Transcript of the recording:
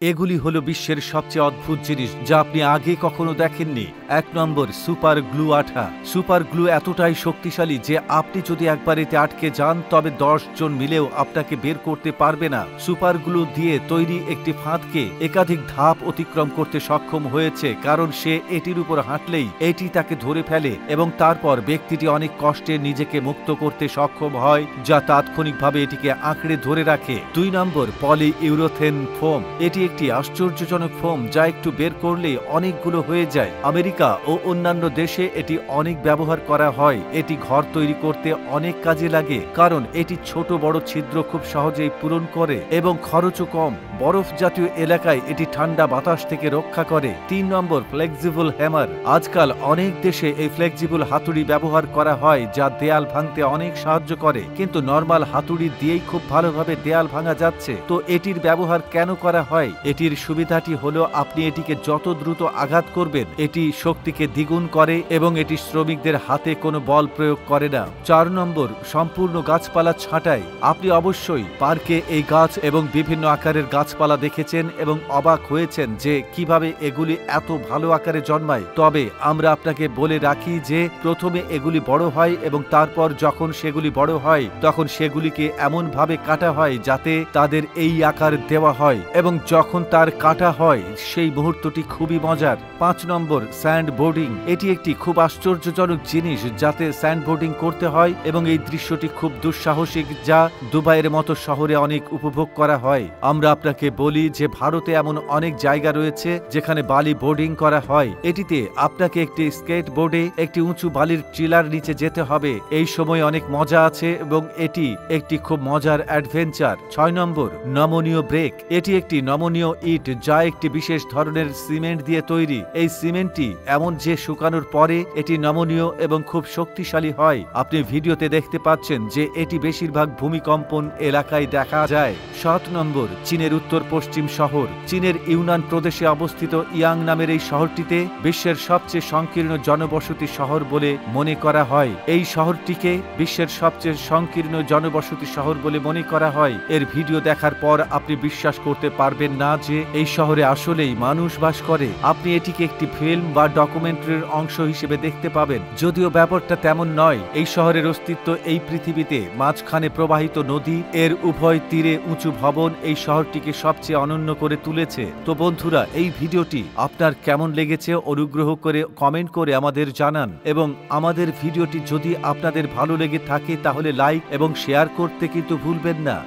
এগুলি হলো বিশ্বের সবচেয়ে অদ্ভুত জিনিস যা আপনি আগে কখনো দেখেননি। ১ নম্বর, সুপার গ্লু আঠা। সুপার গ্লু এতটাই শক্তিশালী যে আপনি যদি একবার এতে আটকে যান তবে ১০ জন মিলেও আপনাকে বের করতে পারবে না। সুপার গ্লু দিয়ে তৈরি একটি ফাঁদকে একাধিক ধাপ অতিক্রম করতে সক্ষম হয়েছে, কারণ সে এটির উপর হাঁটলেই এটি তাকে ধরে ফেলে এবং তারপর ব্যক্তিটি অনেক কষ্টে নিজেকে মুক্ত করতে সক্ষম হয়, যা তাৎক্ষণিকভাবে এটিকে আঁকড়ে ধরে রাখে। ২ নম্বর, পলি ইউরোথেন ফোম। এটি একটি আশ্চর্যজনক ফোম যা একটু বের করলে অনেকগুলো হয়ে যায়। আমেরিকা ও অন্যান্য দেশে এটি অনেক ব্যবহার করা হয়। এটি ঘর তৈরি করতে অনেক কাজে লাগে, কারণ এটি ছোট বড় ছিদ্র খুব সহজেই পূরণ করে এবং খরচও কম। বরফ জাতীয় এলাকায় এটি ঠান্ডা বাতাস থেকে রক্ষা করে। ৩ নম্বর, ফ্লেক্সিবল হ্যামার। আজকাল অনেক দেশে এই ফ্লেক্সিবল হাতুড়ি ব্যবহার করা হয় যা দেয়াল ভাঙতে অনেক সাহায্য করে, কিন্তু নরমাল হাতুড়ি দিয়েই খুব ভালোভাবে দেয়াল ভাঙা যাচ্ছে। তো এটির ব্যবহার কেন করা হয়? এটির সুবিধাটি হলো আপনি এটিকে যত দ্রুত আঘাত করবেন এটি শক্তিকে দ্বিগুণ করে এবং এটি শ্রমিকদের হাতে কোনো বল প্রয়োগ করে না। ৪ নম্বর, সম্পূর্ণ গাছপালা ছাঁটাই। আপনি অবশ্যই পার্কে এই গাছ এবং বিভিন্ন আকারের গাছপালা দেখেছেন এবং অবাক হয়েছেন যে কিভাবে এগুলি এত ভালো আকারে জন্মায়। তবে আমরা আপনাকে বলে রাখি যে প্রথমে এগুলি বড় হয় এবং তারপর যখন সেগুলি বড় হয় তখন সেগুলিকে এমনভাবে কাটা হয় যাতে তাদের এই আকার দেওয়া হয় এবং যখন তার কাটা হয় সেই মুহূর্তটি খুবই মজার। ৫ নম্বর, স্যান্ড বোর্ডিং। এটি একটি খুব আশ্চর্যজনক জিনিস যাতে স্যান্ড বোর্ডিং করতে হয় এবং এই দৃশ্যটি খুব দুঃসাহসিক যা দুবাইয়ের মতো শহরে অনেক উপভোগ করা হয়। আমরা আপনাকে বলি যে ভারতে এমন অনেক জায়গা রয়েছে যেখানে বালি বোর্ডিং করা হয়। এটিতে আপনাকে একটি স্কেট বোর্ডে একটি উঁচু বালির টিলার নিচে যেতে হবে। এই সময় অনেক মজা আছে এবং এটি একটি খুব মজার অ্যাডভেঞ্চার। ৬ নম্বর, নমনীয় ব্রেক। এটি একটি নমনীয় ইট যা একটি বিশেষ ধরনের সিমেন্ট দিয়ে তৈরি। এই সিমেন্টটি এমন যে শুকানোর পরে এটি নমনীয় এবং খুব শক্তিশালী হয়। আপনি ভিডিওতে দেখতে পাচ্ছেন যে এটি বেশিরভাগ ভূমিকম্পন এলাকায় দেখা যায়। ৭ নম্বর, চীনের উত্তর পশ্চিম শহর। চীনের ইউনান প্রদেশে অবস্থিত ইয়াং নামের এই শহরটিতে বিশ্বের সবচেয়ে সংকীর্ণ জনবসতি শহর বলে মনে করা হয়। এই শহরটিকে বিশ্বের সবচেয়ে সংকীর্ণ জনবসতি শহর বলে মনে করা হয়। এর ভিডিও দেখার পর আপনি বিশ্বাস করতে পারবেন না যে এই শহরে আসলেই মানুষ বাস করে। আপনি এটিকে একটি ফিল্ম বা ডকুমেন্টারির অংশ হিসেবে দেখতে পাবেন, যদিও ব্যাপারটা তেমন নয়। এই শহরের অস্তিত্ব এই পৃথিবীতে। মাঝখানে প্রবাহিত নদী, এর উভয় তীরে উঁচু ভবন এই শহরটিকে সবচেয়ে অনন্য করে তুলেছে। তো বন্ধুরা, এই ভিডিওটি আপনার কেমন লেগেছে অনুগ্রহ করে কমেন্ট করে আমাদের জানান এবং আমাদের ভিডিওটি যদি আপনাদের ভালো লেগে থাকে তাহলে লাইক এবং শেয়ার করতে কিন্তু ভুলবেন না।